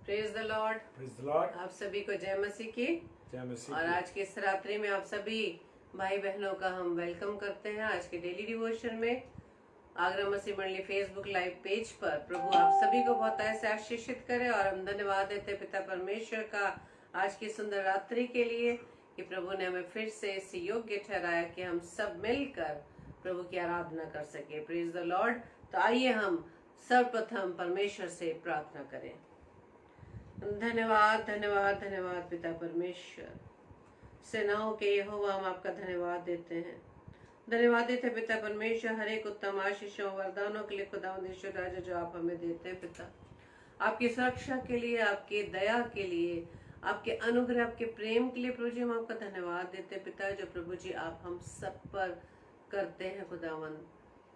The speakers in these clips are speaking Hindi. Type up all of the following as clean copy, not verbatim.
Praise the Lord. Praise the Lord. आप सभी को जय मसीह की। जय मसीह और की। आज की इस रात्रि में आप सभी भाई बहनों का हम वेलकम करते हैं आज के डेली डिवोशन में। आगरा मसीह मंडली फेसबुक लाइव पेज पर प्रभु आप सभी को बहुत ऐसे आशीषित करे। और हम धन्यवाद देते हैं पिता परमेश्वर का आज की सुंदर रात्रि के लिए कि प्रभु ने हमें फिर से इस योग्य ठहराया कि हम सब मिलकर प्रभु की आराधना कर सके। Praise the Lord. तो आइए हम सर्वप्रथम परमेश्वर से प्रार्थना करें। धन्यवाद धन्यवाद धन्यवाद पिता परमेश्वर, सेनाओं के यहोवा हम आपका धन्यवाद देते हैं। धन्यवाद देते पिता परमेश्वर हर एक उत्तम आशीषों वरदानों के लिए खुदावंद राजा जो आप हमें देते हैं पिता, आपकी सुरक्षा के लिए, आपकी दया के लिए, आपके अनुग्रह, आपके प्रेम के लिए प्रभु जी हम आपका धन्यवाद देते हैं पिता, जो प्रभु जी आप हम सब पर करते हैं। खुदावंद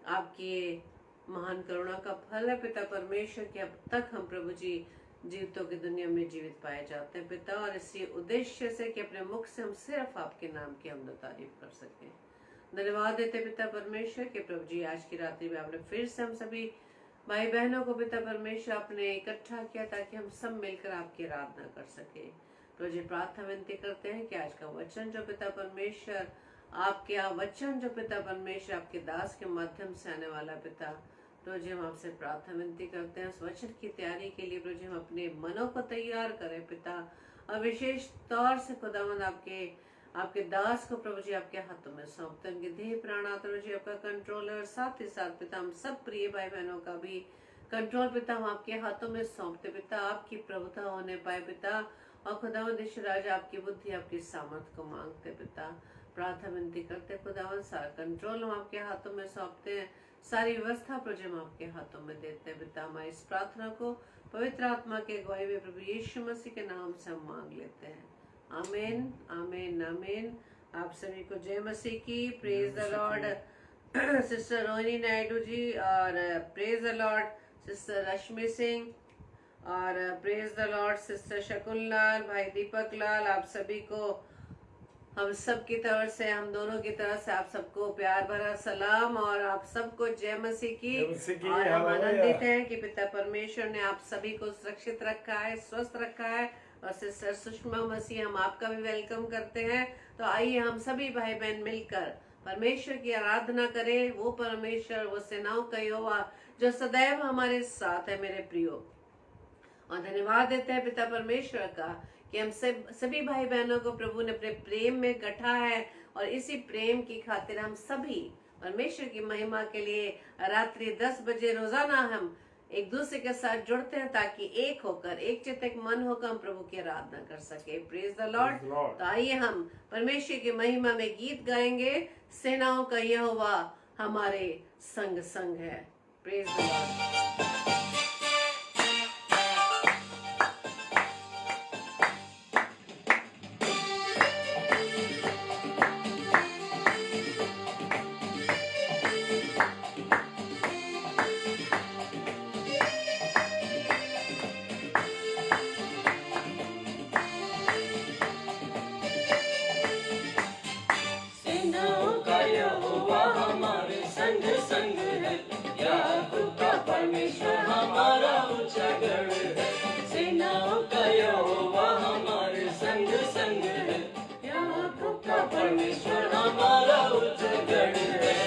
आपकी महान करुणा का फल है पिता परमेश्वर कि अब तक हम प्रभु जी जीवितों की दुनिया में जीवित पाए जाते हैं पिता, और इसी उद्देश्य से कि अपने मुख से हम सिर्फ आपके नाम की हमद तारीफ कर सकें। धन्यवाद देते पिता परमेश्वर के प्रभु जी आज की रात्रि में आपने फिर से हम सभी भाई बहनों को पिता परमेश्वर आपने इकट्ठा किया ताकि हम सब मिलकर आपकी आराधना कर सके। प्रभु जी प्रार्थना विनती करते हैं कि आज का वचन जो पिता परमेश्वर आपके वचन जो पिता परमेश्वर आपके दास के माध्यम से आने वाला पिता, प्रभु जी हम आपसे प्रार्थना विनती करते हैं उस वचन की तैयारी के लिए प्रभु जी हम अपने मनों को तैयार करें पिता, और विशेष तौर से खुदावंद आपके दास को प्रभु जी आपके हाथों में सौंपते हैं। उनके देह प्राण प्रभु जी आपका कंट्रोल है, और साथ ही साथ पिता हम सब प्रिय भाई बहनों का भी कंट्रोल पिता हम आपके हाथों में सौंपते पिता, आपकी प्रभुता होने पाए पिता, और खुदावंद ईश्वर राजा आपकी बुद्धि आपकी सामर्थ को मांगते पिता। प्रार्थना विनती करते खुदावंद सारा कंट्रोल हम आपके हाथों में सौंपते हैं, सारी व्यवस्था प्रभु हम आपके हाथों में देते हैं पिता। हमारी इस प्रार्थना को पवित्र आत्मा के अगुवाई में प्रभु यीशु मसीह के नाम से हम मांग लेते हैं। आमीन आमीन आमीन। आप सभी को जय मसीह की। Praise the lord sister Rohini Naidu ji, और praise the lord sister Rashmi Singh, और प्रेज द लॉर्ड सिस्टर शकुन लाल, भाई दीपक लाल, आप सभी को हम सब की तरफ से, हम दोनों की तरफ से आप सबको प्यार भरा सलाम, और आप सबको जय मसीह की। और हम आनंदित हैं कि पिता परमेश्वर ने आप सभी को सुरक्षित रखा है, स्वस्थ रखा है। और सिस्टर सुषमा मसीह हम आपका भी वेलकम करते हैं। तो आइए हम सभी भाई बहन मिलकर परमेश्वर की आराधना करें। वो परमेश्वर, वो सेनाओं का यहोवा जो सदैव हमारे साथ है मेरे प्रियो। और धन्यवाद देते हैं पिता परमेश्वर का कि हम सभी भाई बहनों को प्रभु ने अपने प्रेम में गढ़ा है, और इसी प्रेम की खातिर हम सभी परमेश्वर की महिमा के लिए रात्रि 10 बजे रोजाना हम एक दूसरे के साथ जुड़ते हैं, ताकि एक होकर, एक चित्त एक मन होकर हम प्रभु की आराधना कर सके। Praise the Lord. तो आइए हम परमेश्वर की महिमा में गीत गाएंगे। सेनाओं का यहोवा हमारे संग संग है। Praise the Lord. परमेश्वर हमारा ऊंचा गढ़ है, सेनाओं का यहोवा हमारे संग संग है। याकूब का परमेश्वर हमारा ऊंचा गढ़ है।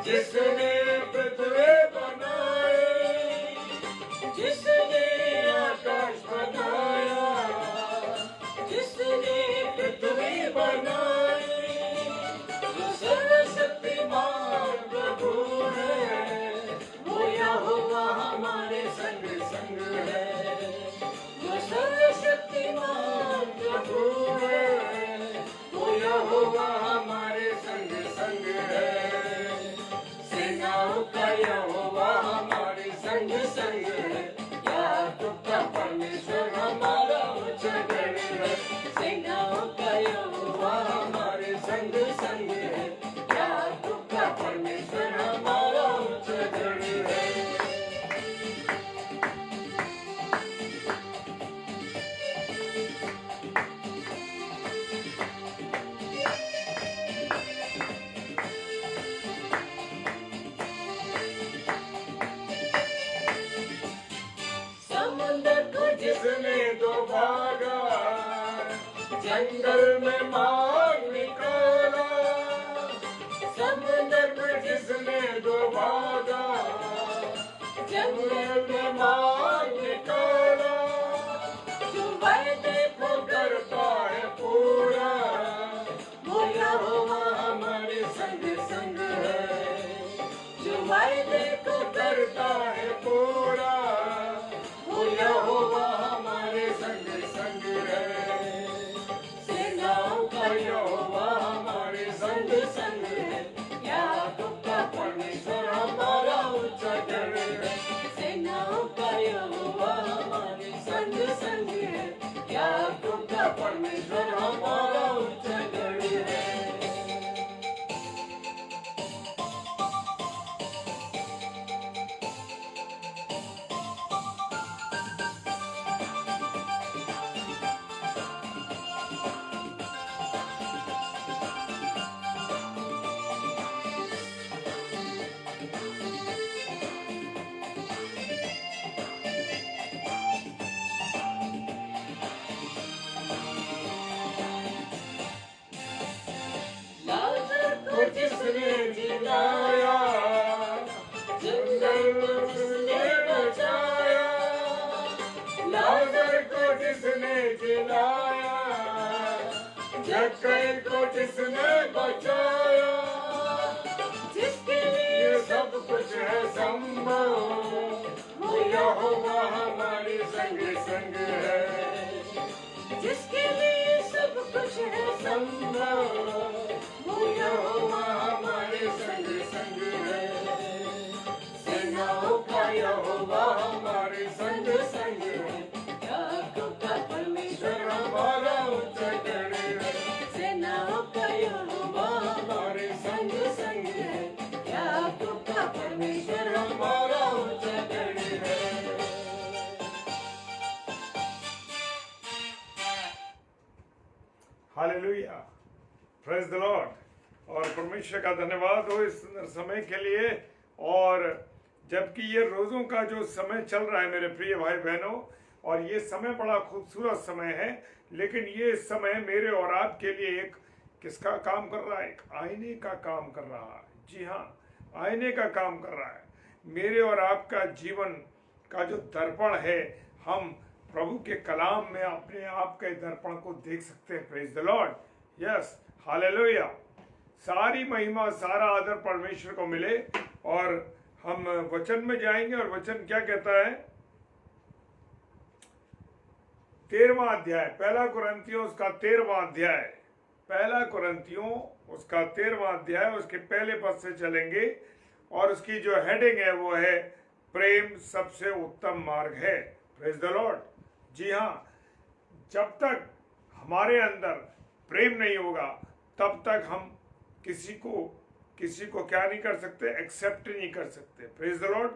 जिसने पृथ्वी बनाई, जिसने आकाश बनाया, जिसने पृथ्वी बनाई, जो सर्वशक्तिमान प्रभु है, वो यहोवा हमारे संग संग है। जो सर्वशक्तिमान प्रभु है, वो यहोवा हमारे संग संग है। सेनाओं का यहोवा जिसने दो भागा, जंगल में मार निकाला, समुद्र में जिसने दो भागा, जंगल में मार निकाला, जो वायदे को करता है पूरा, वो यहोवा हमारे संग संग है। जो वायदे को करता है पूरा, वो यहोवा हमारे संग संग है। सेनाओं का यहोवा हमारे संग संग है। याकूब का परमेश्वर हमारा ऊंचा गढ़ है। सेनाओं का यहोवा हमारे संग संग है। याकूब का परमेश्वर हमारा ऊंचा गढ़ है। लाजर को जिसने जिलाया, जंगल में जिसने बचाया, लाजर को जिसने जिलाया, जक्कई को जिसने बचाया, जिसके लिए सब कुछ है संभव, वो यहोवा हमारे संग संग है। जिसके लिए सब कुछ है संभव, वो यहोवा हमारे संग संग है। सेनाओं का यहोवा हमारे संग संग है। याकूब का परमेश्वर हमारा ऊंचा गढ़ है। सेनाओं का यहोवा हमारे संग संग है। याकूब का परमेश्वर हमारा ऊंचा गढ़ है। Hallelujah, praise the Lord. और परमेश्वर का धन्यवाद हो इस सुंदर समय के लिए। और जबकि ये रोज़ों का जो समय चल रहा है मेरे प्रिय भाई बहनों, और ये समय बड़ा खूबसूरत समय है, लेकिन ये समय मेरे और आपके लिए एक किसका काम कर रहा है? एक आईने का काम कर रहा है। जी हाँ, आईने का काम कर रहा है। मेरे और आपका जीवन का जो दर्पण है, हम प्रभु के कलाम में अपने आप के दर्पण को देख सकते हैं। Praise the Lord, yes, hallelujah. सारी महिमा, सारा आदर परमेश्वर को मिले। और हम वचन में जाएंगे, और वचन क्या कहता है? 13वां अध्याय, पहला कुरिन्थियों उसका 13वां अध्याय, पहला कुरिन्थियों उसका 13वां अध्याय, उसके पहले पद से चलेंगे। और उसकी जो हेडिंग है वो है प्रेम सबसे उत्तम मार्ग है। Praise the lord. जी हाँ, जब तक हमारे अंदर प्रेम नहीं होगा, तब तक हम किसी को क्या नहीं कर सकते? एक्सेप्ट नहीं कर सकते। Praise the Lord.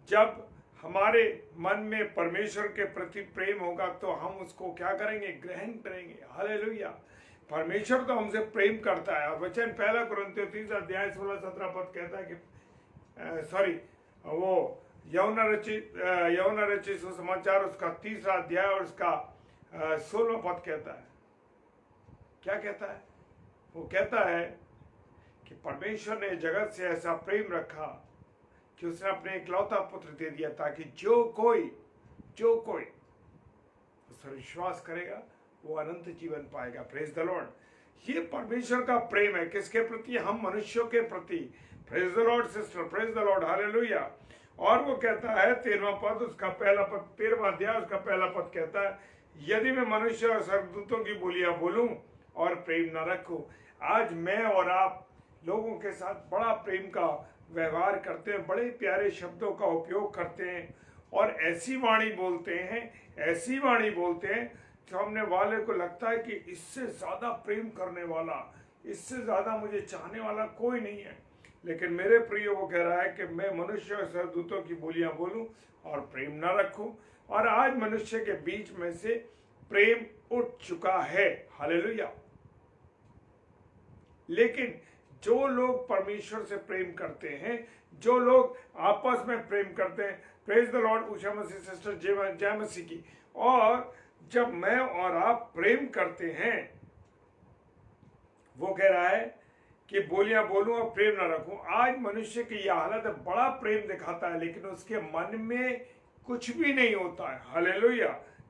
जब हमारे मन में परमेश्वर के प्रति प्रेम होगा, तो हम उसको क्या करेंगे? ग्रहण करेंगे। हालेलुया। परमेश्वर तो हमसे प्रेम करता है। और वचन पहला कुरिन्थियों 3 अध्याय 16-17 पद कहता है कि वो यौन रचित सुसमाचार उसका 3रा अध्याय और उसका 16वां पद कहता है। क्या कहता है? वो कहता है कि परमेश्वर ने जगत से ऐसा प्रेम रखा कि उसने अपने इकलौता पुत्र दे दिया, ताकि जो कोई उस पर विश्वास करेगा वो अनंत जीवन पाएगा। Praise the Lord. ये परमेश्वर का प्रेम है। किसके प्रति? हम मनुष्यों के प्रति। Praise the lord sister, praise the Lord, hallelujah. और वो कहता है 13वां पद उसका पहला पद, 13वां अध्याय उसका पहला पद कहता है, यदि मैं मनुष्य और स्वर्गदूतों की बोलियां बोलूं और प्रेम न रखूं। आज मैं और आप लोगों के साथ बड़ा प्रेम का व्यवहार करते हैं, बड़े प्यारे शब्दों का उपयोग करते हैं, और ऐसी वाणी बोलते हैं जो हमने वाले को लगता है कि इससे ज्यादा प्रेम करने वाला, इससे ज्यादा मुझे चाहने वाला कोई नहीं है। लेकिन मेरे प्रिय वो कह रहा है कि मैं मनुष्य और स्वर्गदूतों की बोलियां बोलूं और प्रेम न रखूं। और आज मनुष्य के बीच में से प्रेम उठ चुका है। हालेलुया। लेकिन जो लोग परमेश्वर से प्रेम करते हैं, जो लोग आपस में प्रेम करते हैं। Praise the Lord. Usha Masih sister जय मसीह की। और जब मैं और आप प्रेम करते हैं, वो कह रहा है कि बोलियां बोलूं और प्रेम ना रखूं। आज मनुष्य की यह हालत है, बड़ा प्रेम दिखाता है लेकिन उसके मन में कुछ भी नहीं होता है। Hallelujah,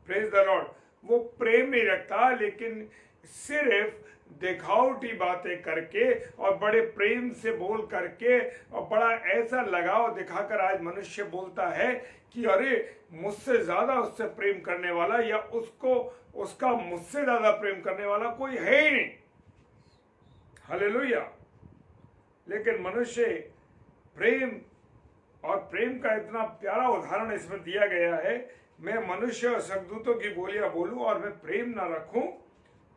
praise the Lord. वो प्रेम नहीं रखता लेकिन सिर्फ दिखावटी बातें करके और बड़े प्रेम से बोल करके और बड़ा ऐसा लगाव दिखाकर आज मनुष्य बोलता है कि अरे मुझसे ज्यादा उससे प्रेम करने वाला या उसका मुझसे ज्यादा प्रेम करने वाला कोई है ही नहीं। हालेलुया। लेकिन मनुष्य प्रेम और प्रेम का इतना प्यारा उदाहरण इसमें दिया गया है, मैं मनुष्य और स्वर्गदूतों की बोलियां बोलूं और मैं प्रेम ना रखूं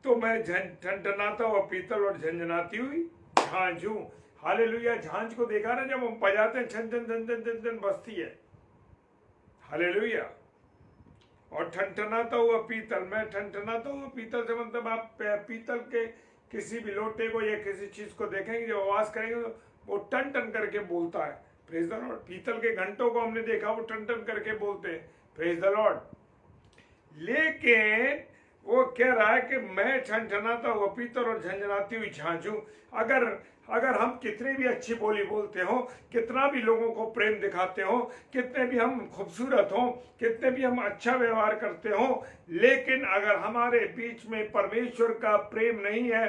तो मैं ठनठनाता हुआ पीतल और झंझनाती हुई झांझ हूं। हालेलुया। झांझ को देखा ना, जब हम बजाते हैं छन छन छन छन छन छन बजती है। हालेलुया। और ठनठनाता हुआ पीतल, मैं ठनठनाता हुआ पीतल से मतलब आप पीतल के किसी भी लोटे को या किसी चीज को देखेंगे, जब आवाज करेंगे तो वो टन टन करके बोलता है। Praise the Lord. पीतल के घंटों को हमने देखा, वो टन टन करके बोलते हैं। Praise the Lord. लेकिन वो कह रहा है कि मैं ठनठनाता हुआ पीतल और झंझनाती हुई झांझू। अगर हम कितनी भी अच्छी बोली बोलते हो, कितना भी लोगों को प्रेम दिखाते हो, कितने भी हम खूबसूरत हो, कितने भी हम अच्छा व्यवहार करते हो, लेकिन अगर हमारे बीच में परमेश्वर का प्रेम नहीं है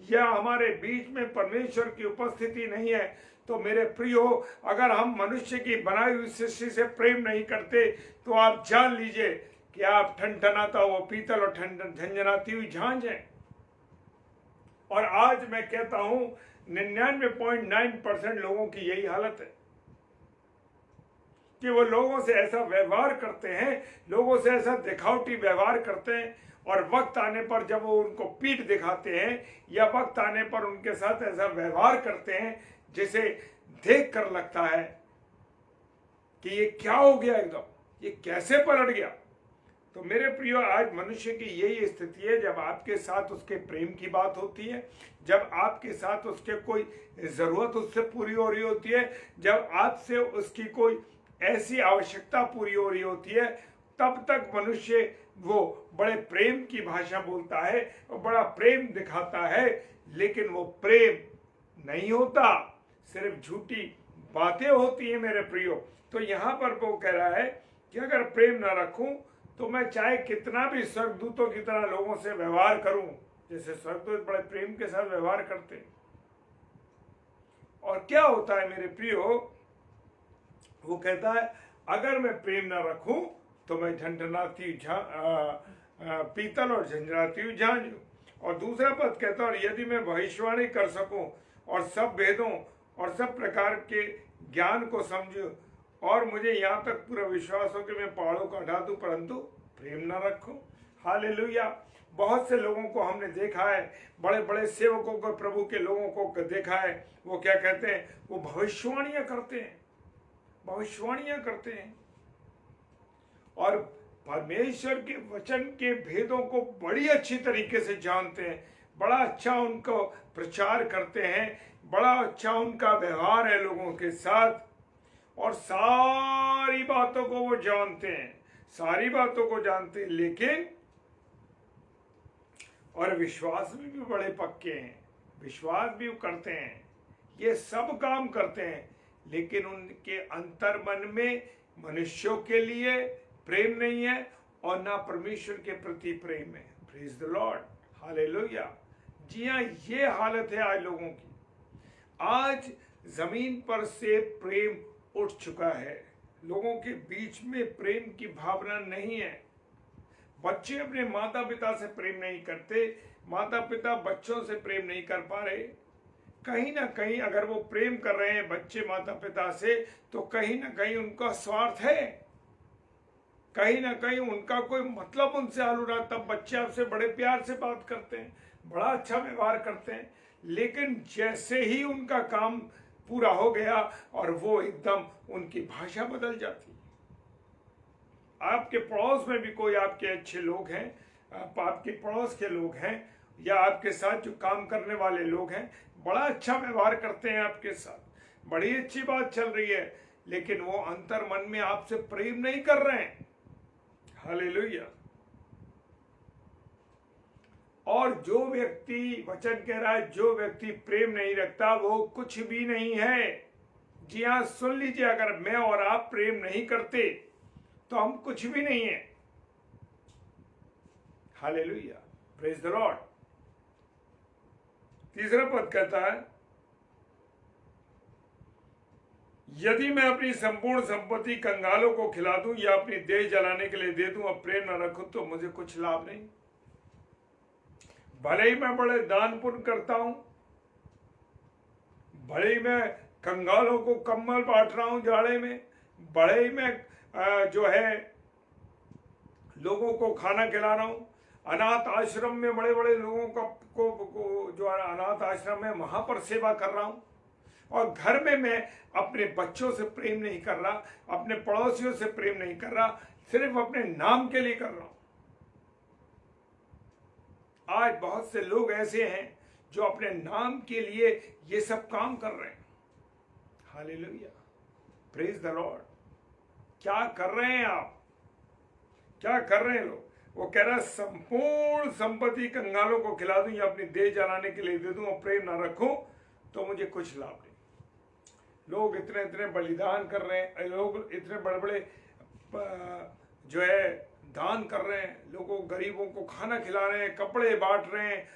या हमारे बीच में परमेश्वर की उपस्थिति नहीं है, तो मेरे प्रियो, अगर हम मनुष्य की बनाई हुई सृष्टि से प्रेम नहीं करते तो आप जान लीजिए कि आप ठनठनाता हुआ पीतल और झंझनाती हुई झांझ है। और आज मैं कहता हूं 99.9% लोगों की यही हालत है कि वो लोगों से ऐसा व्यवहार करते हैं, लोगों से ऐसा दिखावटी व्यवहार करते हैं, और वक्त आने पर जब वो उनको पीठ दिखाते हैं या वक्त आने पर उनके साथ ऐसा व्यवहार करते हैं जिसे देख कर लगता है कि ये क्या हो गया, एकदम ये कैसे पलट गया। तो मेरे प्रियो, आज मनुष्य की यही स्थिति है। जब आपके साथ उसके प्रेम की बात होती है, जब आपके साथ उसके कोई जरूरत उससे पूरी हो रही होती है, जब आपसे उसकी कोई ऐसी आवश्यकता पूरी हो रही होती है, तब तक मनुष्य वो बड़े प्रेम की भाषा बोलता है और बड़ा प्रेम दिखाता है, लेकिन वो प्रेम नहीं होता, सिर्फ झूठी बातें होती है मेरे प्रियो। तो यहां पर वो कह रहा है कि अगर प्रेम ना रखूं तो मैं चाहे कितना भी स्वर्गदूतों की तरह लोगों से व्यवहार करूं, जैसे स्वर्गदूत बड़े प्रेम के साथ व्यवहार करते हैं। और क्या होता है मेरे प्रियो, वो कहता है अगर मैं प्रेम ना रखूं तो मैं झंझनाती पीतल और झंझनाती हुई झांझ। और दूसरा पद कहता है और यदि मैं भविष्यवाणी कर सकूं और सब वेदों और सब प्रकार के ज्ञान को समझूं और मुझे यहाँ तक पूरा विश्वास हो कि मैं पहाड़ों को हटा दूं परंतु प्रेम न रखूं। हालेलुया। बहुत से लोगों को हमने देखा है, बड़े बड़े सेवकों को, प्रभु के लोगों को देखा है, वो क्या कहते हैं, वो भविष्यवाणियां करते हैं, भविष्यवाणियां करते हैं और परमेश्वर के वचन के भेदों को बड़ी अच्छी तरीके से जानते हैं, बड़ा अच्छा उनको प्रचार करते हैं, बड़ा अच्छा उनका व्यवहार है लोगों के साथ, और सारी बातों को वो जानते हैं, सारी बातों को जानते हैं, लेकिन और विश्वास में भी बड़े पक्के हैं, विश्वास भी करते हैं, ये सब काम करते हैं, लेकिन उनके अंतर मन में मनुष्यों के लिए प्रेम नहीं है और ना परमेश्वर के प्रति प्रेम है। Praise the Lord. हालेलुया। जी हाँ, ये हालत है आज लोगों की। आज जमीन पर से प्रेम उठ चुका है, लोगों के बीच में प्रेम की भावना नहीं है। बच्चे अपने माता पिता से प्रेम नहीं करते, माता पिता बच्चों से प्रेम नहीं कर पा रहे। कहीं ना कहीं अगर वो प्रेम कर रहे हैं बच्चे माता पिता से, तो कहीं ना कहीं उनका स्वार्थ है, कहीं ना कहीं उनका कोई मतलब उनसे आलू रहा। तब बच्चे आपसे बड़े प्यार से बात करते हैं, बड़ा अच्छा व्यवहार करते हैं, लेकिन जैसे ही उनका काम पूरा हो गया और वो एकदम उनकी भाषा बदल जाती है। आपके पड़ोस में भी कोई आपके अच्छे लोग हैं, आपके पड़ोस के लोग हैं या आपके साथ जो काम करने वाले लोग हैं, बड़ा अच्छा व्यवहार करते हैं आपके साथ, बड़ी अच्छी बात चल रही है, लेकिन वो अंतर मन में आपसे प्रेम नहीं कर रहे हैं। हालेलुया। और जो व्यक्ति, वचन कह रहा है, जो व्यक्ति प्रेम नहीं रखता वो कुछ भी नहीं है। जी हाँ, सुन लीजिए, अगर मैं और आप प्रेम नहीं करते तो हम कुछ भी नहीं है। Hallelujah, praise the Lord. तीसरा पद कहता है, यदि मैं अपनी संपूर्ण संपत्ति कंगालों को खिला दूं या अपनी देह जलाने के लिए दे दूं और प्रेम न रखूं तो मुझे कुछ लाभ नहीं। भले ही मैं बड़े दान पुण्य करता हूं, भले ही मैं कंगालों को कम्बल बांट रहा हूं जाड़े में, भले ही मैं जो है लोगों को खाना खिला रहा हूं, अनाथ आश्रम में बड़े बड़े लोगों को जो अनाथ आश्रम है वहां पर सेवा कर रहा हूं, और घर में मैं अपने बच्चों से प्रेम नहीं कर रहा, अपने पड़ोसियों से प्रेम नहीं कर रहा, सिर्फ अपने नाम के लिए कर रहा हूं। आज बहुत से लोग ऐसे हैं जो अपने नाम के लिए ये सब काम कर रहे हैं। Hallelujah, praise the Lord. क्या कर रहे हैं आप? क्या कर रहे हैं लोग? वो कह रहा है, संपूर्ण संपत्ति कंगालों को खिला दूं या अपनी देह जलाने के लिए दे दूं और प्रेम ना रखूं तो मुझे कुछ लाभ नहीं। लोग इतने इतने बलिदान कर रहे हैं, लोग इतने बड़े बड़े जो है दान कर रहे हैं, लोगों गरीबों को खाना खिला रहे हैं, कपड़े बांट रहे हैं,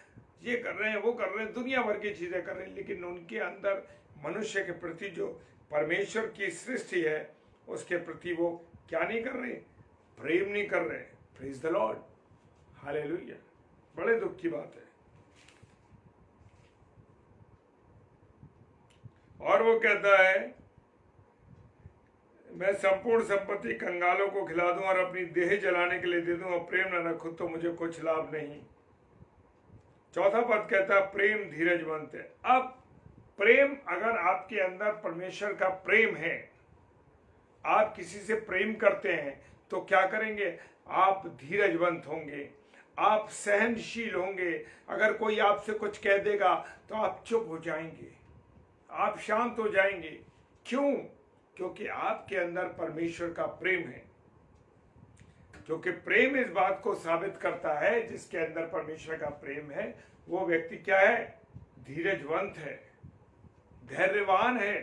ये कर रहे हैं, वो कर रहे हैं, दुनिया भर की चीजें कर रहे हैं, लेकिन उनके अंदर मनुष्य के प्रति जो परमेश्वर की सृष्टि है उसके प्रति वो क्या नहीं कर रहे? प्रेम नहीं कर रहे। Praise the Lord, hallelujah. बड़े दुख की बात है। और वो कहता है, मैं संपूर्ण संपत्ति कंगालों को खिला दूं और अपनी देह जलाने के लिए दे दूं और प्रेम न रखूं तो मुझे कुछ लाभ नहीं। चौथा पद कहता है, प्रेम धीरजवंत है। अब प्रेम, अगर आपके अंदर परमेश्वर का प्रेम है, आप किसी से प्रेम करते हैं तो क्या करेंगे? आप धीरजवंत होंगे, आप सहनशील होंगे। अगर कोई आपसे कुछ कह देगा तो आप चुप हो जाएंगे, आप शांत हो जाएंगे। क्यों? क्योंकि आपके अंदर परमेश्वर का प्रेम है। क्योंकि प्रेम इस बात को साबित करता है, जिसके अंदर परमेश्वर का प्रेम है वो व्यक्ति क्या है? धीरजवंत है, धैर्यवान है।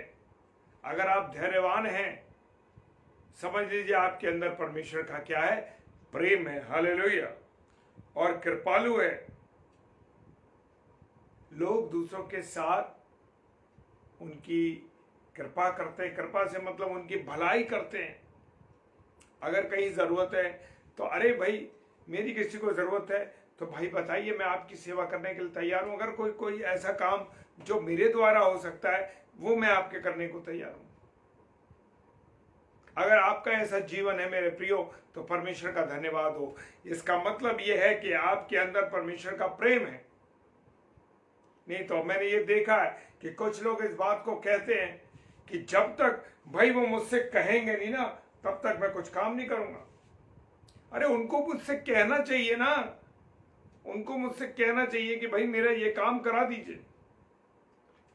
अगर आप धैर्यवान हैं, समझ लीजिए आपके अंदर परमेश्वर का क्या है? प्रेम है। हालेलुया। और कृपालु है। लोग दूसरों के साथ उनकी कृपा करते हैं। कृपा से मतलब उनकी भलाई करते हैं। अगर कहीं जरूरत है तो अरे भाई, मेरी किसी को जरूरत है तो भाई बताइए, मैं आपकी सेवा करने के लिए तैयार हूं। अगर कोई ऐसा काम जो मेरे द्वारा हो सकता है वो मैं आपके करने को तैयार हूं। अगर आपका ऐसा जीवन है मेरे प्रियो तो परमेश्वर का धन्यवाद हो। इसका मतलब यह है कि आपके अंदर परमेश्वर का प्रेम है। नहीं तो मैंने ये देखा है कि कुछ लोग इस बात को कहते हैं कि जब तक भाई वो मुझसे कहेंगे नहीं ना तब तक मैं कुछ काम नहीं करूंगा। अरे उनको मुझसे कहना चाहिए ना, उनको मुझसे कहना चाहिए कि भाई मेरा ये काम करा दीजिए।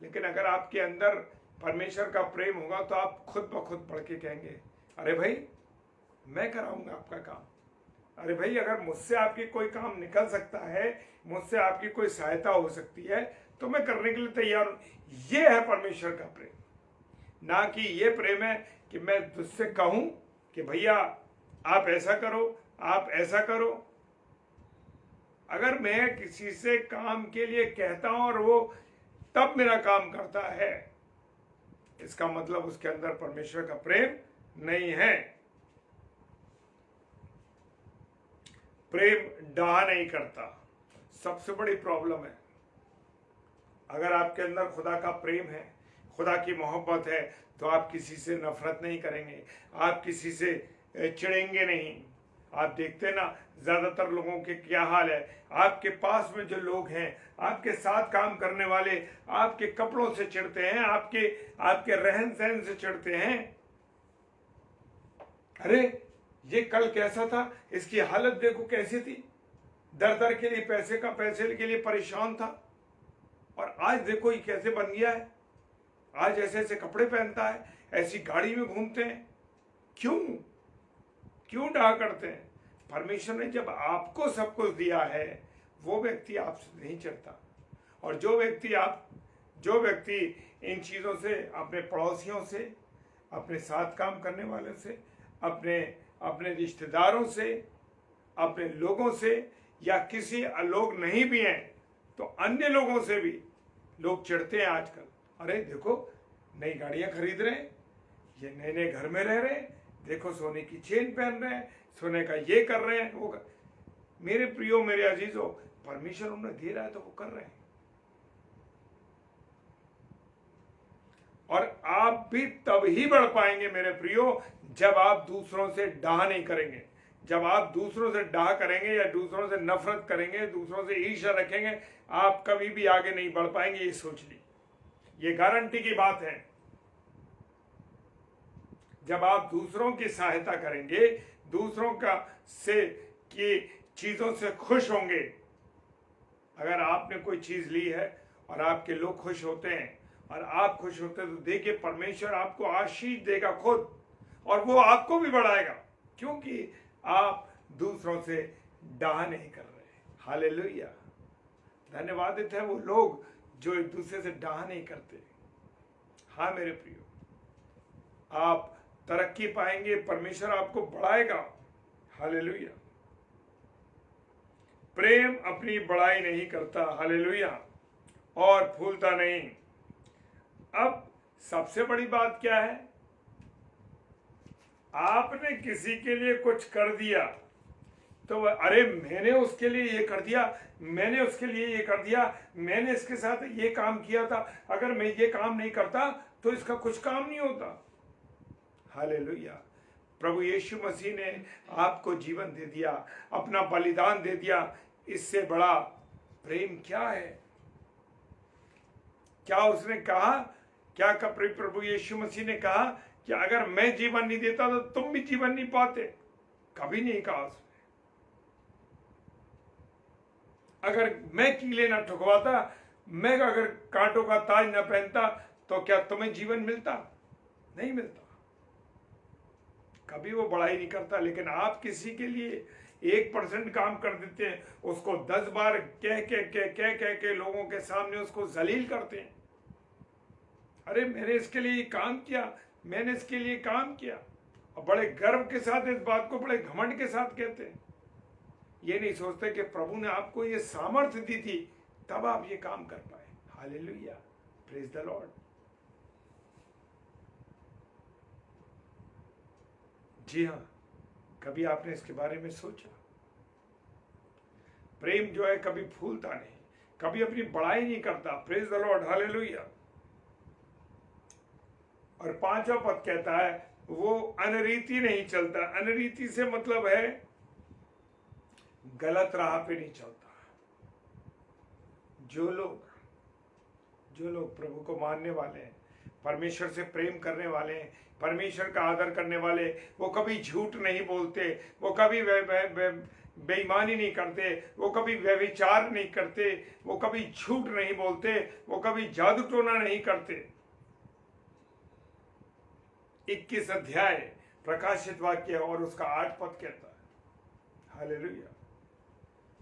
लेकिन अगर आपके अंदर परमेश्वर का प्रेम होगा तो आप खुद ब खुद पढ़ के कहेंगे, अरे भाई मैं कराऊंगा आपका काम। अरे भाई, अगर मुझसे आपकी कोई काम निकल सकता है, मुझसे आपकी कोई सहायता हो सकती है तो मैं करने के लिए तैयार हूं। ये है परमेश्वर का प्रेम। ना कि ये प्रेम है कि मैं तुझसे कहूं कि भैया आप ऐसा करो, आप ऐसा करो। अगर मैं किसी से काम के लिए कहता हूं और वो तब मेरा काम करता है, इसका मतलब उसके अंदर परमेश्वर का प्रेम नहीं है। प्रेम डाह नहीं करता, सबसे बड़ी प्रॉब्लम है। अगर आपके अंदर खुदा का प्रेम है, खुदा की मोहब्बत है, तो आप किसी से नफरत नहीं करेंगे, आप किसी से चिढ़ेंगे नहीं। आप देखते ना ज्यादातर लोगों के क्या हाल है। आपके पास में जो लोग हैं, आपके साथ काम करने वाले, आपके कपड़ों से चिढ़ते हैं, आपके रहन सहन से चिढ़ते हैं। अरे ये कल कैसा था, इसकी हालत देखो कैसी थी, दर के लिए पैसे के लिए परेशान था, और आज देखो ये कैसे बन गया है। आज ऐसे ऐसे कपड़े पहनता है, ऐसी गाड़ी में घूमते हैं? क्यों डाह करते हैं? परमेश्वर ने जब आपको सब कुछ दिया है, वो व्यक्ति आपसे नहीं चढ़ता। और जो व्यक्ति इन चीज़ों से, अपने पड़ोसियों से, अपने साथ काम करने वालों से, अपने रिश्तेदारों से, अपने लोगों से, या किसी लोग नहीं भी हैं तो अन्य लोगों से भी लोग चिढ़ते हैं आजकल। अरे देखो, नई गाड़ियां खरीद रहे हैं, ये नए नए घर में रह रहे हैं, देखो सोने की चेन पहन रहे हैं, सोने का ये कर रहे हैं, वो मेरे प्रियो, मेरे अजीजों, परमेश्वर उन्हें दे रहा है तो वो कर रहे हैं। और आप भी तब ही बढ़ पाएंगे मेरे प्रियो, जब आप दूसरों से डाह नहीं करेंगे। जब आप दूसरों से डाह करेंगे या दूसरों से नफरत करेंगे, दूसरों से ईर्ष्या रखेंगे, आप कभी भी आगे नहीं बढ़ पाएंगे। ये सोच ली, ये गारंटी की बात है। जब आप दूसरों की सहायता करेंगे, दूसरों की चीजों से खुश होंगे। अगर आपने कोई चीज ली है और आपके लोग खुश होते हैं और आप खुश होते हैं, तो देखिए परमेश्वर आपको आशीष देगा खुद, और वो आपको भी बढ़ाएगा, क्योंकि आप दूसरों से डाह नहीं कर रहे। हालेलुया। धन्यवादित है वो लोग जो एक दूसरे से डाह नहीं करते। हाँ मेरे प्रियो, आप तरक्की पाएंगे, परमेश्वर आपको बढ़ाएगा। हालेलुया। प्रेम अपनी बड़ाई नहीं करता, हालेलुया, और फूलता नहीं। अब सबसे बड़ी बात क्या है? आपने किसी के लिए कुछ कर दिया तो अरे मैंने उसके लिए ये कर दिया, मैंने उसके लिए ये कर दिया, मैंने इसके साथ ये काम किया था, अगर मैं ये काम नहीं करता तो इसका कुछ काम नहीं होता। हालेलुया। प्रभु यीशु मसीह ने आपको जीवन दे दिया, अपना बलिदान दे दिया। इससे बड़ा प्रेम क्या है? क्या उसने कहा, क्या प्रभु यीशु मसीह ने कहा कि अगर मैं जीवन नहीं देता तो तुम भी जीवन नहीं पाते? कभी नहीं कहा उसने। अगर मैं कीले ना ठुकवाता, मैं अगर कांटों का ताज ना पहनता, तो क्या तुम्हें जीवन मिलता? नहीं मिलता। कभी वो बड़ाई नहीं करता। लेकिन आप किसी के लिए 1% काम कर देते हैं, उसको 10 बार कह के लोगों के सामने उसको जलील करते हैं। अरे मैंने इसके लिए काम किया, मैंने इसके लिए काम किया, और बड़े गर्व के साथ इस बात को बड़े घमंड के साथ कहते हैं। ये नहीं सोचते कि प्रभु ने आपको ये सामर्थ्य दी थी, तब आप ये काम कर पाए। Hallelujah, praise the lord. जी हाँ, कभी आपने इसके बारे में सोचा? प्रेम जो है कभी फूलता नहीं, कभी अपनी बड़ाई नहीं करता। Praise the Lord, hallelujah. और 5वां पद कहता है वो अनरीति नहीं चलता। अनरीति से मतलब है गलत राह पे नहीं चलता। जो लोग प्रभु को मानने वाले हैं, परमेश्वर से प्रेम करने वाले हैं, परमेश्वर का आदर करने वाले, वो कभी झूठ नहीं बोलते, वो कभी बेईमानी नहीं करते, वो कभी व्यभिचार नहीं करते, वो कभी झूठ नहीं बोलते, वो कभी जादू टोना नहीं करते। 21 अध्याय प्रकाशित वाक्य और उसका 8 पद कहता है। हालेलुया।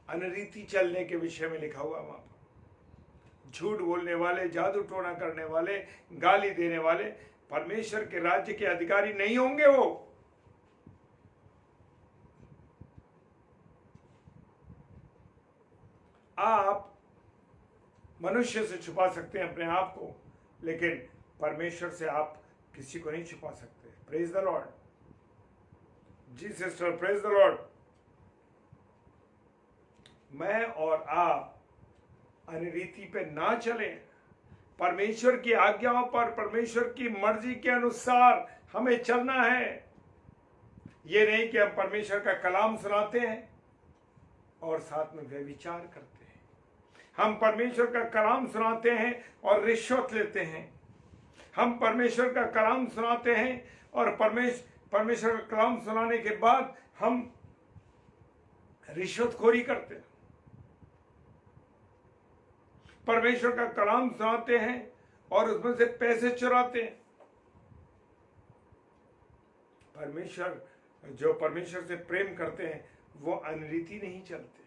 अनरीति चलने के विषय में लिखा हुआ वहां पर। झूठ बोलने वाले, जादू टोना करने वाले, गाली देने वाले परमेश्वर के राज्य के अधिकारी नहीं होंगे। वो आप मनुष्य से छुपा सकते हैं अपने आप को, लेकिन परमेश्वर से आप किसी को नहीं छुपा सकते। Praise the lord. जी सिस्टर, प्रेज द लॉर्ड। मैं और आप अनरीति पे ना चलें, परमेश्वर की आज्ञाओं पर, परमेश्वर की मर्जी के अनुसार हमें चलना है। ये नहीं कि हम परमेश्वर का कलाम सुनाते हैं और साथ में व्यभिचार करते हैं। हम परमेश्वर का कलाम सुनाते हैं और रिश्वत लेते हैं। हम परमेश्वर का कलाम सुनाते हैं और परमेश्वर का कलाम सुनाने के बाद हम रिश्वतखोरी करते हैं। परमेश्वर का कलाम सुनाते हैं और उसमें से पैसे चुराते हैं। जो परमेश्वर से प्रेम करते हैं वो अनरीति नहीं चलते,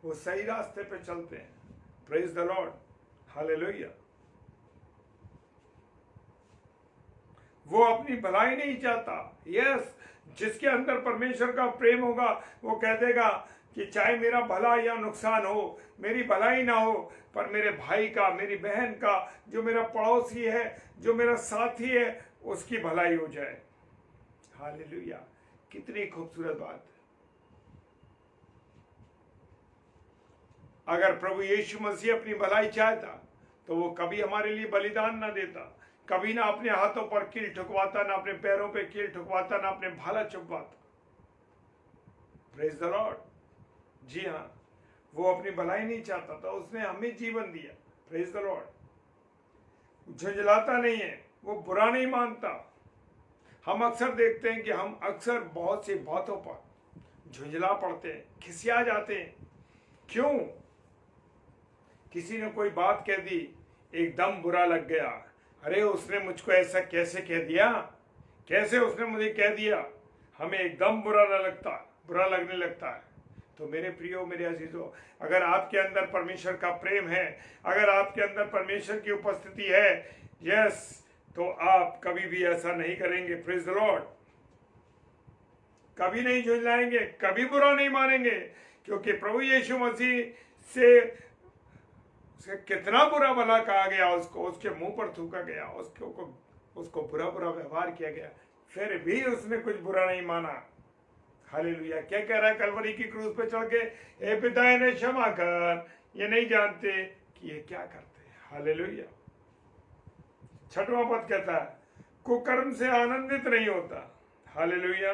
वो सही रास्ते पे चलते हैं। Praise the Lord, hallelujah. वो अपनी भलाई नहीं चाहता। यस, जिसके अंदर परमेश्वर का प्रेम होगा वो कह देगा कि चाहे मेरा भला या नुकसान हो, मेरी भलाई ना हो, पर मेरे भाई का, मेरी बहन का, जो मेरा पड़ोसी है, जो मेरा साथी है, उसकी भलाई हो जाए। हालेलुया, कितनी खूबसूरत बात है। अगर प्रभु यीशु मसीह अपनी भलाई चाहता तो वो कभी हमारे लिए बलिदान ना देता, कभी ना अपने हाथों पर कील ठुकवाता, ना अपने पैरों पे कील ठुकवाता, ना अपने भाला चुपवाता। Praise the lord. जी हाँ, वो अपनी भलाई नहीं चाहता था, उसने हमें जीवन दिया। Praise the Lord. झुंझलाता नहीं है, वो बुरा नहीं मानता। हम अक्सर देखते हैं कि हम अक्सर बहुत सी बातों पर झुंझला पड़ते हैं, खिसिया जाते हैं। क्यों? किसी ने कोई बात कह दी, एकदम बुरा लग गया। अरे उसने मुझको ऐसा कैसे कह दिया, कैसे उसने मुझे कह दिया, हमें एकदम बुरा लगने लगता है। तो मेरे प्रियो, मेरे अजीजों, अगर आपके अंदर परमेश्वर का प्रेम है, अगर आपके अंदर परमेश्वर की उपस्थिति है, यस, तो आप कभी भी ऐसा नहीं करेंगे। Praise the Lord. कभी नहीं झुंझलाएंगे, कभी बुरा नहीं मानेंगे, क्योंकि प्रभु यीशु मसीह से कितना बुरा भला कहा गया, उसके मुंह पर थूका गया, उसको बुरा व्यवहार किया गया, फिर भी उसने कुछ बुरा नहीं माना। हालेलुया। क्या कह रहा है कलवरी की क्रूस पे चढ़ के, हे पिता इन्हें क्षमा कर, ये नहीं जानते कि ये क्या करते हैं। हालेलुया। 6वां पद कहता है, कुकर्म से आनंदित नहीं होता। हालेलुया।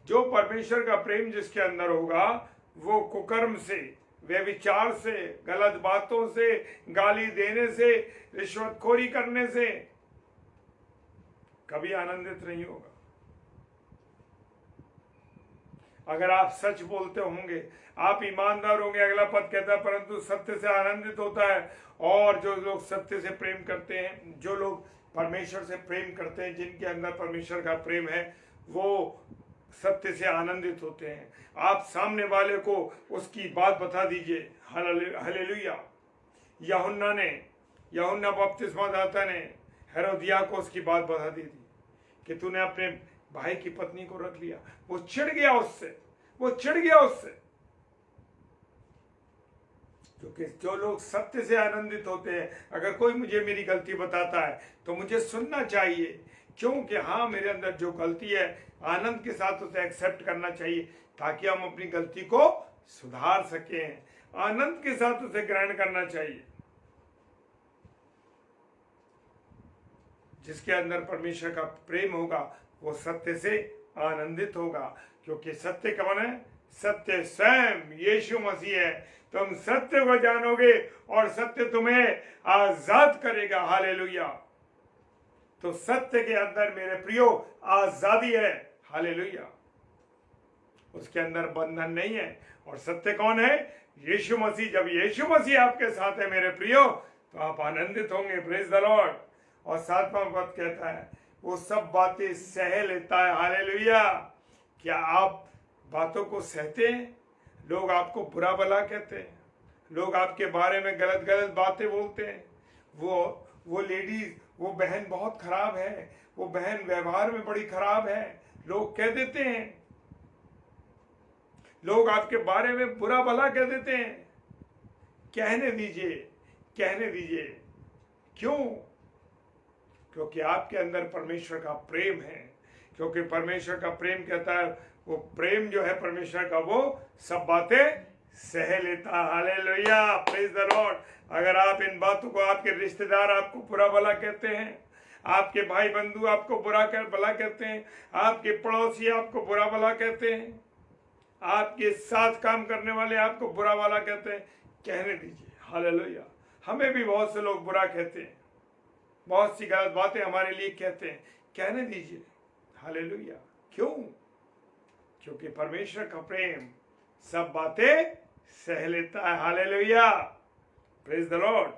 जो परमेश्वर का प्रेम जिसके अंदर होगा, वो कुकर्म से, व्यभिचार से, गलत बातों से, गाली देने से, रिश्वतखोरी करने से कभी आनंदित नहीं होगा। अगर आप सच बोलते होंगे, आप ईमानदार होंगे, अगला पद कहता है, परंतु सत्य से आनंदित होता है। और जो लोग सत्य से प्रेम करते हैं, जो लोग परमेश्वर से प्रेम करते हैं, जिनके अंदर परमेश्वर का प्रेम है, वो सत्य से आनंदित होते हैं। आप सामने वाले को उसकी बात बता दीजिए। हालेलुया। यूहन्ना बपतिस्मा दाता ने हेरोदिया को उसकी बात बता दी थी कि तूने अपने भाई की पत्नी को रख लिया। वो चिढ़ गया उससे। क्योंकि जो लोग सत्य से आनंदित होते हैं, अगर कोई मुझे मेरी गलती बताता है तो मुझे सुनना चाहिए, क्योंकि हाँ, मेरे अंदर जो गलती है, आनंद के साथ उसे एक्सेप्ट करना चाहिए, ताकि हम अपनी गलती को सुधार सकें। आनंद के साथ उसे ग्रहण करना चाहिए। जिसके अंदर परमेश्वर का प्रेम होगा, वो सत्य से आनंदित होगा, क्योंकि सत्य कौन है? सत्य स्वयं यीशु मसीह है। तुम सत्य को जानोगे और सत्य तुम्हें आजाद करेगा। हालेलुया। तो सत्य के अंदर मेरे प्रियो आजादी है। हालेलुया। उसके अंदर बंधन नहीं है। और सत्य कौन है? यीशु मसीह। जब यीशु मसीह आपके साथ है मेरे प्रियो, तो आप आनंदित होंगे। Praise the Lord. और 7वां पद कहता है, वो सब बातें सह लेता है। हालेलुया। क्या आप बातों को सहते हैं? लोग आपको बुरा भला कहते हैं, लोग आपके बारे में गलत बातें बोलते हैं। वो लेडीज, वो बहन बहुत खराब है, वो बहन व्यवहार में बड़ी खराब है, लोग कह देते हैं। लोग आपके बारे में बुरा भला कह देते हैं। कहने दीजिए। क्यों? क्योंकि आपके अंदर परमेश्वर का प्रेम है। क्योंकि परमेश्वर का प्रेम कहता है, वो प्रेम जो है परमेश्वर का, वो सब बातें सह लेता। हालेलुया। Praise the Lord. अगर आप इन बातों को, आपके रिश्तेदार आपको बुरा भला कहते हैं, आपके भाई बंधु आपको भला कहते हैं, आपके पड़ोसी आपको बुरा भला कहते हैं, आपके साथ काम करने वाले आपको बुरा भला कहते हैं, कहने दीजिए। हालेलुया। हमें भी बहुत से लोग बुरा कहते हैं, बहुत सी गलत बातें हमारे लिए कहते हैं, कहने दीजिए। हालेलुया। क्यों? क्योंकि परमेश्वर का प्रेम सब बातें सह लेता है। हालेलुया। Praise the Lord.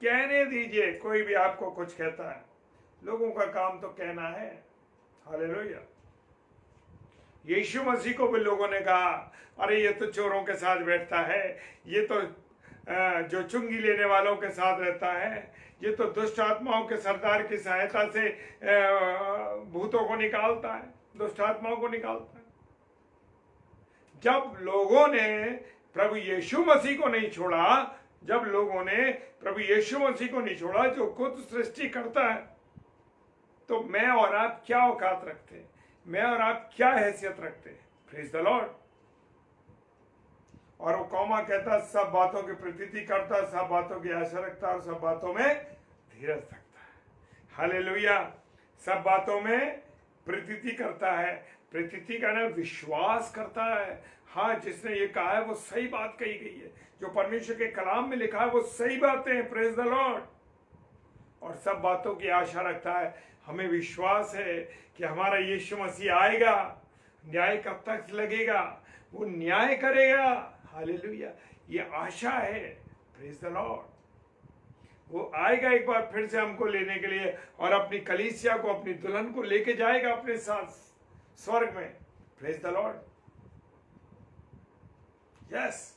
कहने दीजिए। कोई भी आपको कुछ कहता है, लोगों का काम तो कहना है। हालेलुया। यीशु मसीह को भी लोगों ने कहा, अरे ये तो चोरों के साथ बैठता है, ये तो जो चुंगी लेने वालों के साथ रहता है, ये तो दुष्ट आत्माओं के सरदार की सहायता से भूतों को निकालता है, दुष्ट आत्माओं को निकालता है। जब लोगों ने प्रभु यीशु मसीह को नहीं छोड़ा, जब लोगों ने प्रभु यीशु मसीह को नहीं छोड़ा जो खुद सृष्टि करता है, तो मैं और आप क्या औकात रखते हैं, मैं और आप क्या हैसियत रखते हैं। Praise the Lord. और वो कौमा कहता, सब बातों की प्रतीति करता, सब बातों की आशा रखता और सब बातों में धीरज रखता है। हालेलुया। सब बातों में प्रतीति करता है। प्रतीति का ना विश्वास करता है। हाँ, जिसने ये कहा है वो सही बात कही गई है, जो परमेश्वर के कलाम में लिखा है वो सही बातें हैं। Praise the Lord. और सब बातों की आशा रखता है। हमें विश्वास है कि हमारा यीशु मसीह आएगा, न्याय कब तक लगेगा, वो न्याय करेगा। हालेलुया। ये आशा है। Praise the Lord. वो आएगा एक बार फिर से हमको लेने के लिए और अपनी कलीसिया को, अपनी दुल्हन को लेके जाएगा अपने साथ स्वर्ग में। Praise the Lord. यस,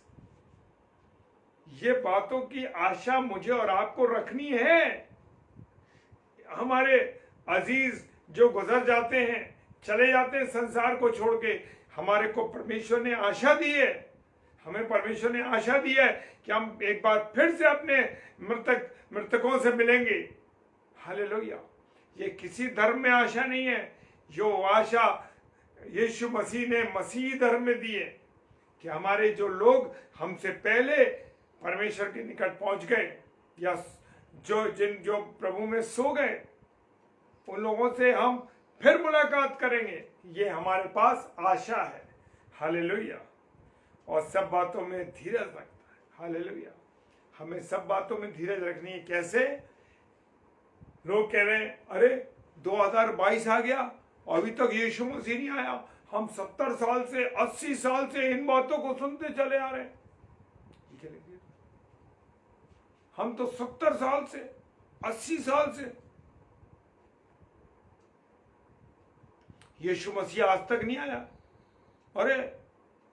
ये बातों की आशा मुझे और आपको रखनी है। हमारे अजीज जो गुजर जाते हैं, चले जाते हैं संसार को छोड़ के, हमारे को परमेश्वर ने आशा दी है, हमें परमेश्वर ने आशा दी है कि हम एक बार फिर से अपने मृतकों से मिलेंगे। हालेलुया। ये किसी धर्म में आशा नहीं है। जो आशा यीशु मसीह ने मसीही धर्म में दी है कि हमारे जो लोग हमसे पहले परमेश्वर के निकट पहुंच गए, या जो प्रभु में सो गए, उन लोगों से हम फिर मुलाकात करेंगे। ये हमारे पास आशा है। हालेलुया। और सब बातों में धीरज रखता है। हालेलुया। हमें सब बातों में धीरज रखनी है। कैसे? लोग कह रहे हैं, अरे 2022 आ गया, अभी तक यीशु मसीह नहीं आया, हम 70 साल से 80 साल से इन बातों को सुनते चले आ रहे हैं। हम तो 70 साल से 80 साल से, यीशु मसीह आज तक नहीं आया। अरे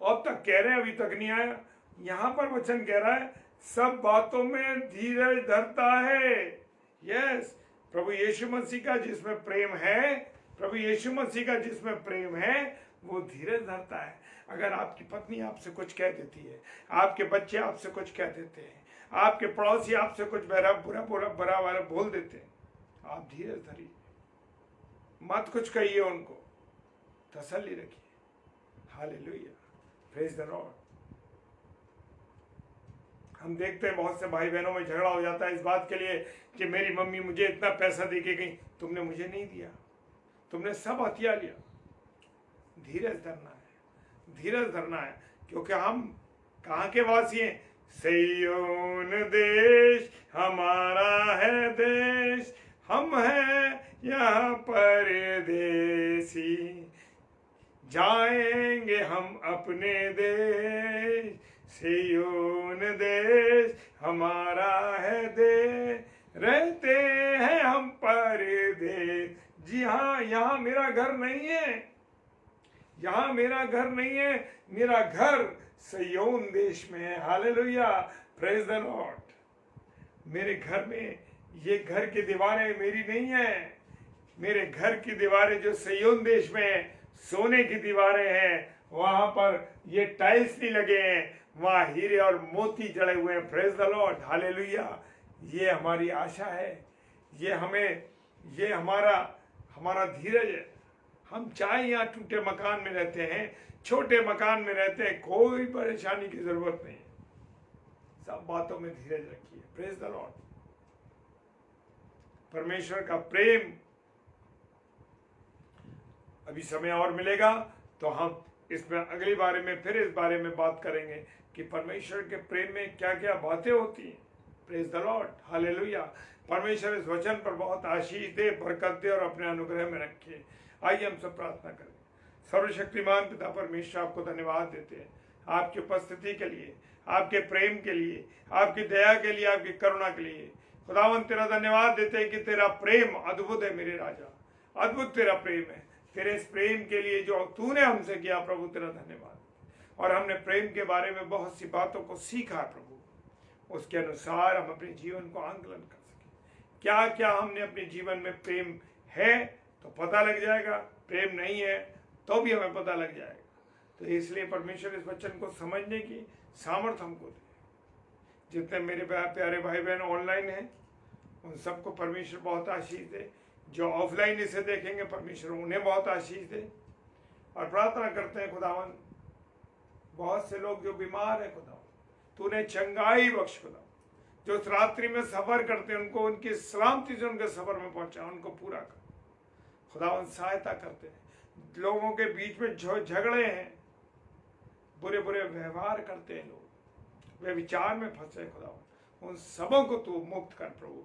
अब तक कह रहे हैं अभी तक नहीं आया। यहां पर वचन कह रहा है सब बातों में धीरज धरता है। यस, प्रभु यीशु मसीह का जिसमें प्रेम है, प्रभु यीशु मसीह का जिसमें प्रेम है, वो धीरज धरता है। अगर आपकी पत्नी आपसे कुछ कह देती है, आपके बच्चे आपसे कुछ कह देते हैं, आपके पड़ोसी आपसे कुछ बुरा बोल देते हैं, आप धीरज धरिए, मत कुछ कहिए, उनको तसल्ली रखिए। हालेलुया। Praise the Lord. हम देखते हैं बहुत से भाई बहनों में झगड़ा हो जाता है इस बात के लिए कि मेरी मम्मी मुझे इतना पैसा दे के गई, तुमने मुझे नहीं दिया, तुमने सब हथिया लिया। धीरज धरना है, धीरज धरना है, क्योंकि हम कहाँ के वासी हैं? सिय्योन देश हमारा है देश, हम हैं यहाँ परदेसी, जाएंगे हम अपने देश। सिय्योन देश हमारा है देश, रहते हैं हम परदेश। जी हाँ, यहाँ मेरा घर नहीं है, यहाँ मेरा घर नहीं है, मेरा घर सिय्योन देश में है। हालेलुया। Praise the Lord. मेरे घर में, ये घर की दीवारें मेरी नहीं है, मेरे घर की दीवारें जो सिय्योन देश में है, सोने की दीवारें हैं। वहां पर ये टाइल्स नहीं लगे हैं, वहां हीरे और मोती जड़े हुए हैं। Praise the Lord. हालेलुया। ये हमारी आशा है, ये हमारा धीरज है। हम चाहे यहाँ टूटे मकान में रहते हैं, छोटे मकान में रहते हैं, कोई परेशानी की जरूरत नहीं। सब बातों में धीरज रखिए। Praise the Lord. परमेश्वर का प्रेम, अभी समय और मिलेगा तो हम इसमें अगली बारे में फिर इस बारे में बात करेंगे कि परमेश्वर के प्रेम में क्या क्या बातें होती हैं। Praise the Lord. हालेलुया। परमेश्वर इस वचन पर बहुत आशीष दे, बरकत दे और अपने अनुग्रह में रखे। आइए हम सब प्रार्थना करें। सर्वशक्तिमान पिता परमेश्वर, आपको धन्यवाद देते हैं आपकी उपस्थिति के लिए, आपके प्रेम के लिए, आपकी दया के लिए, आपकी करुणा के लिए। खुदावन तेरा धन्यवाद देते हैं कि तेरा प्रेम अद्भुत है मेरे राजा, अद्भुत तेरा प्रेम है। तेरे इस प्रेम के लिए जो तूने हमसे किया प्रभु, तेरा धन्यवाद। और हमने प्रेम के बारे में बहुत सी बातों को सीखा प्रभु, उसके अनुसार हम अपने जीवन को आंकलन कर सकें। क्या क्या हमने अपने जीवन में प्रेम है तो पता लग जाएगा, प्रेम नहीं है तो भी हमें पता लग जाएगा। तो इसलिए परमेश्वर इस वचन को समझने की सामर्थ्य हमको दे। जितने मेरे प्यारे भाई बहन ऑनलाइन हैं उन सबको परमेश्वर बहुत आशीष दे। जो ऑफलाइन इसे देखेंगे परमेश्वर उन्हें बहुत आशीष दे। और प्रार्थना करते हैं खुदावन, बहुत से लोग जो बीमार हैं खुदावन, तूने चंगाई बख्श खुदावन। जो इस रात्रि में सफर करते हैं उनको उनकी सलामती से उनके सफर में पहुंचा, उनको पूरा कर खुदावन। सहायता करते हैं लोगों के बीच में जो झगड़े हैं, बुरे बुरे व्यवहार करते हैं लोग, वे विचार में फंसे खुदावन, उन सबों को तू मुक्त कर प्रभु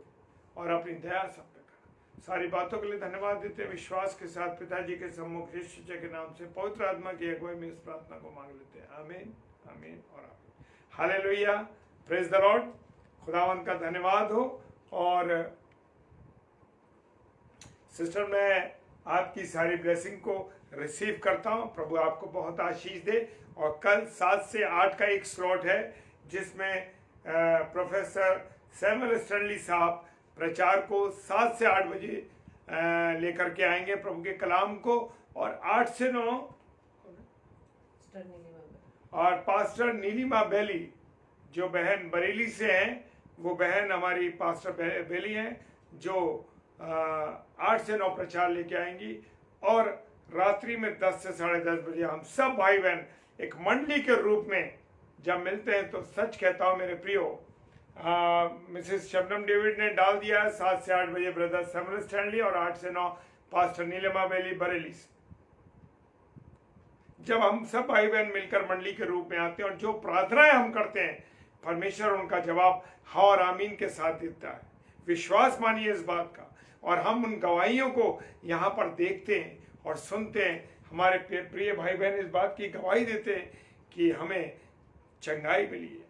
और अपनी दया सब पे कर। सारी बातों के लिए धन्यवाद देते हैं। विश्वास के साथ पिताजी के सम्मुख यीशु के नाम से पवित्र आत्मा की अगुवाई में इस प्रार्थना को मांग लेते हैं। आमीन, आमीन और आमीन। Hallelujah, praise the Lord. खुदावन का धन्यवाद हो। और सिस्टर, मैं आपकी सारी ब्लेसिंग को रिसीव करता हूं। प्रभु आपको बहुत आशीष दे। और कल 7 से 8 का एक स्लॉट है जिसमें प्रोफेसर सैमुअल स्टैनली साहब प्रचार को 7 से 8 बजे लेकर के आएंगे प्रभु के कलाम को। और 8 से 9 और पास्टर नीलिमा बेली जो बहन बरेली से हैं, वो बहन हमारी पास्टर बेली हैं जो 8 से 9 प्रचार लेके आएंगी। और रात्रि में 10 से 10:30 बजे हम सब भाई बहन एक मंडली के रूप में जब मिलते हैं तो सच कहता हूं मेरे प्रियो, मिसेस शबनम डेविड ने डाल दिया है 7 से 8 बजे ब्रदर सैमुअल स्टैनली और 8 से 9 पास्टर नीलिमा बेली बरेली से। जब हम सब भाई बहन मिलकर मंडली के रूप में आते हैं और जो प्रार्थनाएं हम करते हैं परमेश्वर उनका जवाब हाँ और आमीन के साथ देता है। विश्वास मानिए इस बात का। और हम उन गवाहियों को यहाँ पर देखते हैं और सुनते हैं। हमारे प्रिय भाई बहन इस बात की गवाही देते हैं कि हमें चंगाई मिली है,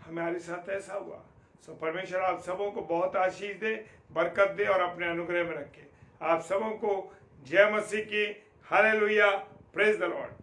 हमारे साथ ऐसा हुआ। सो परमेश्वर आप सबों को बहुत आशीष दे, बरकत दे और अपने अनुग्रह में रखे। आप सबों को जय मसीह की। Hallelujah, praise the Lord.